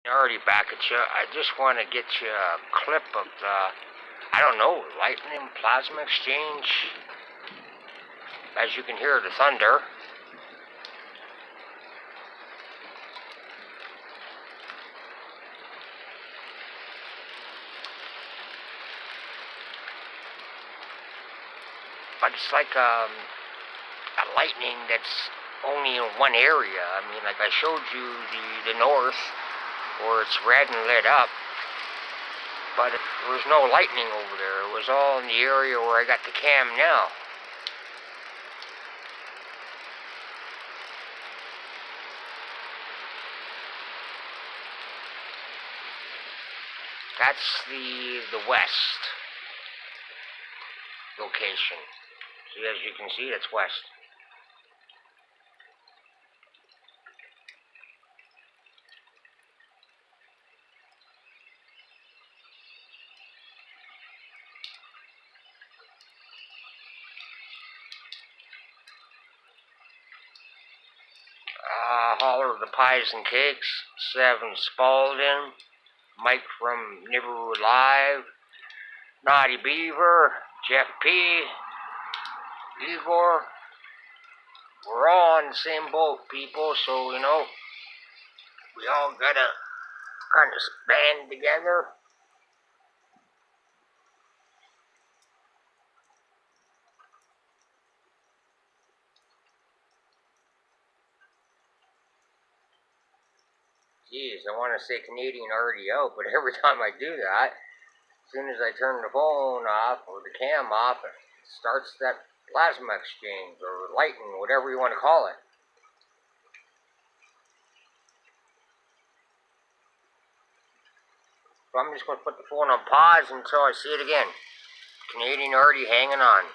Already back at you. I just want to get you a clip of the, I don't know, lightning plasma exchange. As you can hear the thunder. But it's like a lightning that's only in one area. I mean, like I showed you the north, where it's red and lit up. But there was no lightning over there. It was all in the area where I got the cam now. That's the west location. See, as you can see, it's west. Holler of the Pies and Cakes, Seven Spalding, Mike from Nibi Live, Naughty Beaver, Jeff P, Igor. We're all on the same boat, people, so, you know, we all gotta kind of band together. Geez, I want to say Canadian already out, but every time I do that, as soon as I turn the phone off or the cam off, it starts that plasma exchange or lightning, whatever you want to call it. So I'm just going to put the phone on pause until I see it again. Canadian already hanging on.